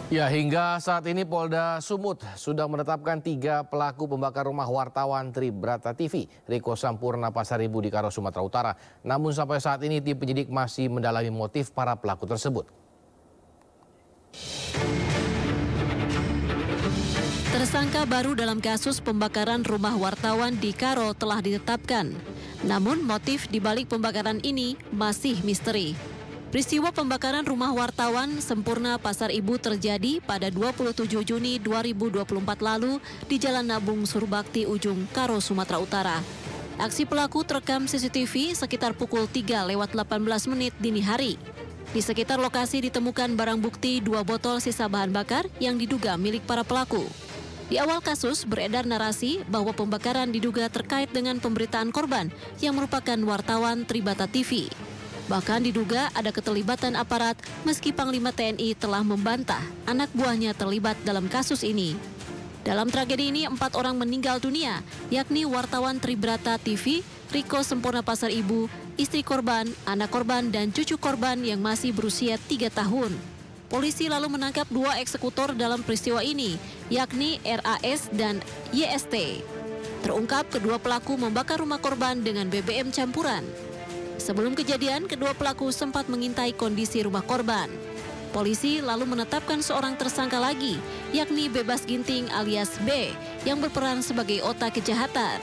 Ya, hingga saat ini Polda Sumut sudah menetapkan 3 pelaku pembakar rumah wartawan Tribrata TV, Riko Sampurna Pasaribu di Karo, Sumatera Utara. Namun sampai saat ini tim penyidik masih mendalami motif para pelaku tersebut. Tersangka baru dalam kasus pembakaran rumah wartawan di Karo telah ditetapkan. Namun motif dibalik pembakaran ini masih misteri. Peristiwa pembakaran rumah wartawan Sempurna Pasaribu terjadi pada 27 Juni 2024 lalu di Jalan Nabung Surbakti Ujung, Karo, Sumatera Utara. Aksi pelaku terekam CCTV sekitar pukul 3:18 dini hari. Di sekitar lokasi ditemukan barang bukti 2 botol sisa bahan bakar yang diduga milik para pelaku. Di awal kasus beredar narasi bahwa pembakaran diduga terkait dengan pemberitaan korban yang merupakan wartawan Tribrata TV. Bahkan diduga ada keterlibatan aparat meski Panglima TNI telah membantah anak buahnya terlibat dalam kasus ini. Dalam tragedi ini 4 orang meninggal dunia, yakni wartawan Tribrata TV, Riko Sampurna Pasaribu, istri korban, anak korban, dan cucu korban yang masih berusia 3 tahun. Polisi lalu menangkap 2 eksekutor dalam peristiwa ini, yakni RAS dan YST. Terungkap kedua pelaku membakar rumah korban dengan BBM campuran. Sebelum kejadian, kedua pelaku sempat mengintai kondisi rumah korban. Polisi lalu menetapkan seorang tersangka lagi, yakni Bebas Ginting alias B, yang berperan sebagai otak kejahatan.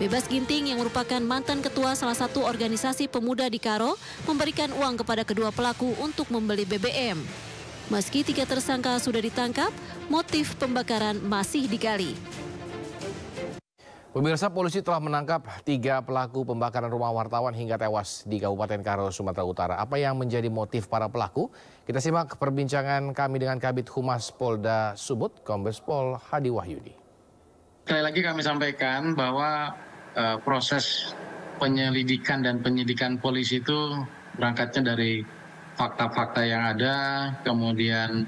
Bebas Ginting yang merupakan mantan ketua salah satu organisasi pemuda di Karo, memberikan uang kepada kedua pelaku untuk membeli BBM. Meski 3 tersangka sudah ditangkap, motif pembakaran masih digali. Pemirsa, polisi telah menangkap 3 pelaku pembakaran rumah wartawan hingga tewas di Kabupaten Karo, Sumatera Utara. Apa yang menjadi motif para pelaku? Kita simak perbincangan kami dengan Kabid Humas Polda Sumut, Kombes Pol Hadi Wahyudi. Sekali lagi kami sampaikan bahwa proses penyelidikan dan penyidikan polisi itu berangkatnya dari fakta-fakta yang ada, kemudian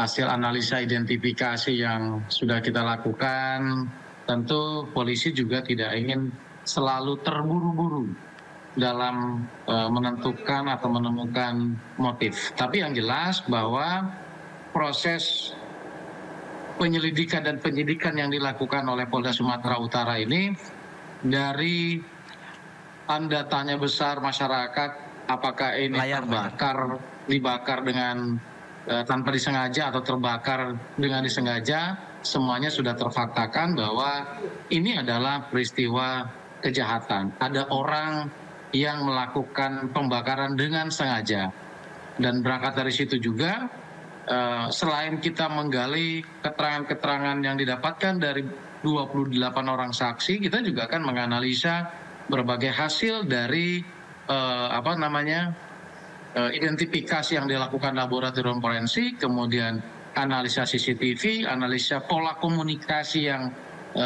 hasil analisa identifikasi yang sudah kita lakukan. Tentu polisi juga tidak ingin selalu terburu-buru dalam menentukan atau menemukan motif. Tapi yang jelas bahwa proses penyelidikan dan penyidikan yang dilakukan oleh Polda Sumatera Utara ini dari tanda tanya besar masyarakat, apakah ini dibakar dengan tanpa disengaja atau terbakar dengan disengaja, semuanya sudah terfaktakan bahwa ini adalah peristiwa kejahatan. Ada orang yang melakukan pembakaran dengan sengaja. Dan berangkat dari situ juga, selain kita menggali keterangan-keterangan yang didapatkan dari 28 orang saksi, kita juga akan menganalisa berbagai hasil dari identifikasi yang dilakukan laboratorium forensik, kemudian analisa CCTV, analisa pola komunikasi yang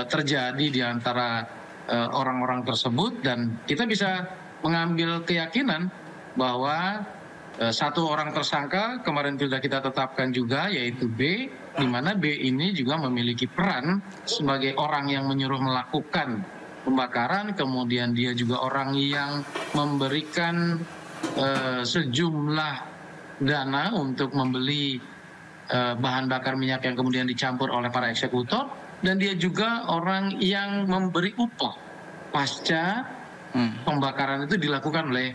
terjadi di antara orang-orang tersebut, dan kita bisa mengambil keyakinan bahwa 1 orang tersangka kemarin sudah kita tetapkan juga, yaitu B, di mana B ini juga memiliki peran sebagai orang yang menyuruh melakukan pembakaran, kemudian dia juga orang yang memberikan sejumlah dana untuk membeli bahan bakar minyak yang kemudian dicampur oleh para eksekutor, dan dia juga orang yang memberi upah pasca pembakaran itu dilakukan oleh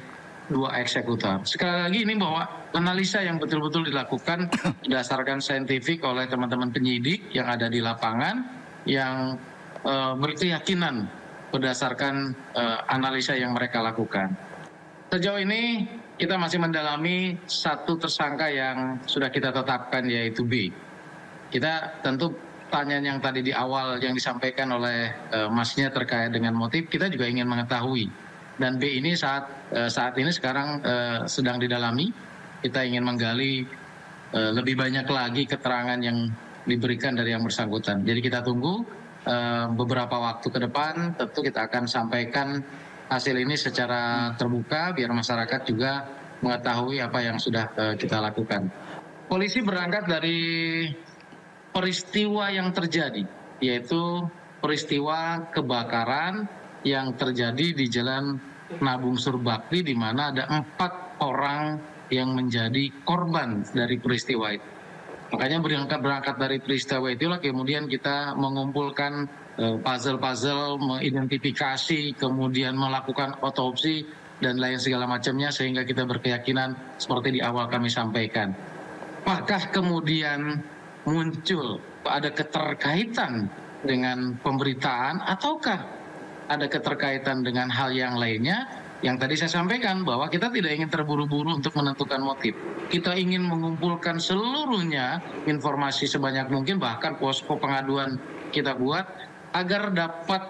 2 eksekutor. Sekali lagi ini bahwa analisa yang betul-betul dilakukan berdasarkan saintifik oleh teman-teman penyidik yang ada di lapangan, yang berkeyakinan berdasarkan analisa yang mereka lakukan. Sejauh ini kita masih mendalami 1 tersangka yang sudah kita tetapkan, yaitu B. Kita tentu pertanyaan yang tadi di awal yang disampaikan oleh masnya terkait dengan motif, kita juga ingin mengetahui. Dan B ini saat ini sekarang sedang didalami. Kita ingin menggali lebih banyak lagi keterangan yang diberikan dari yang bersangkutan. Jadi kita tunggu beberapa waktu ke depan, tentu kita akan sampaikan hasil ini secara terbuka biar masyarakat juga mengetahui apa yang sudah kita lakukan. Polisi berangkat dari peristiwa yang terjadi, yaitu peristiwa kebakaran yang terjadi di Jalan Nabung Surbakti, di mana ada 4 orang yang menjadi korban dari peristiwa itu. Makanya berangkat dari peristiwa itulah kemudian kita mengumpulkan puzzle-puzzle, mengidentifikasi, kemudian melakukan otopsi dan lain segala macamnya sehingga kita berkeyakinan seperti di awal kami sampaikan. Apakah kemudian muncul ada keterkaitan dengan pemberitaan ataukah ada keterkaitan dengan hal yang lainnya? Yang tadi saya sampaikan bahwa kita tidak ingin terburu-buru untuk menentukan motif. Kita ingin mengumpulkan seluruhnya informasi sebanyak mungkin, bahkan posko pengaduan kita buat agar dapat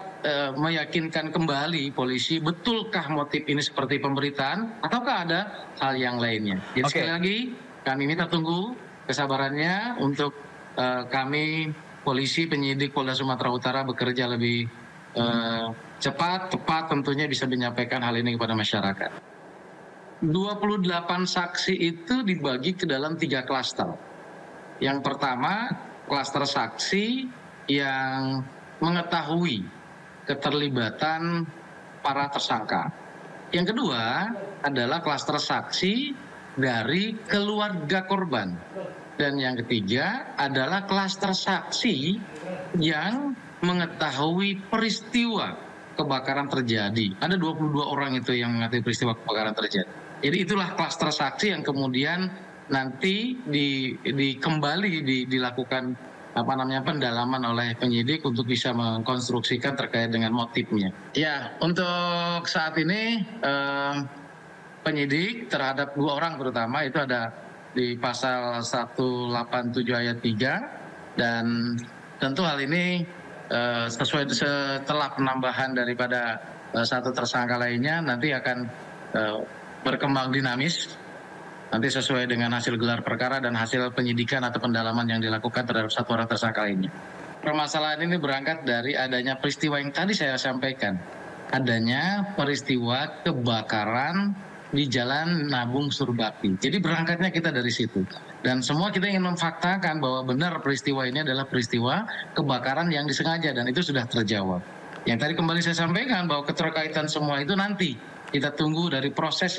meyakinkan kembali polisi betulkah motif ini seperti pemberitaan ataukah ada hal yang lainnya. Jadi sekali lagi kami minta tunggu kesabarannya untuk kami polisi penyidik Polda Sumatera Utara bekerja lebih cepat, tepat tentunya bisa menyampaikan hal ini kepada masyarakat. 28 saksi itu dibagi ke dalam 3 klaster. Yang pertama, klaster saksi yang mengetahui keterlibatan para tersangka. Yang kedua adalah klaster saksi dari keluarga korban. Dan yang ketiga adalah klaster saksi yang mengetahui peristiwa kebakaran terjadi. Ada 22 orang itu yang mengetahui peristiwa kebakaran terjadi. Jadi itulah klaster saksi yang kemudian nanti kembali dilakukan pendalaman oleh penyidik untuk bisa mengkonstruksikan terkait dengan motifnya. Ya, untuk saat ini penyidik terhadap 2 orang terutama itu ada di pasal 187 ayat 3 dan tentu hal ini sesuai setelah penambahan daripada satu tersangka lainnya nanti akan berkembang dinamis nanti sesuai dengan hasil gelar perkara dan hasil penyidikan atau pendalaman yang dilakukan terhadap satu orang tersangka lainnya. Permasalahan ini berangkat dari adanya peristiwa yang tadi saya sampaikan, adanya peristiwa kebakaran di Jalan Nabung Surbakti. Jadi berangkatnya kita dari situ. Dan semua kita ingin memfaktakan bahwa benar peristiwa ini adalah peristiwa kebakaran yang disengaja dan itu sudah terjawab. Yang tadi kembali saya sampaikan bahwa keterkaitan semua itu nanti kita tunggu dari proses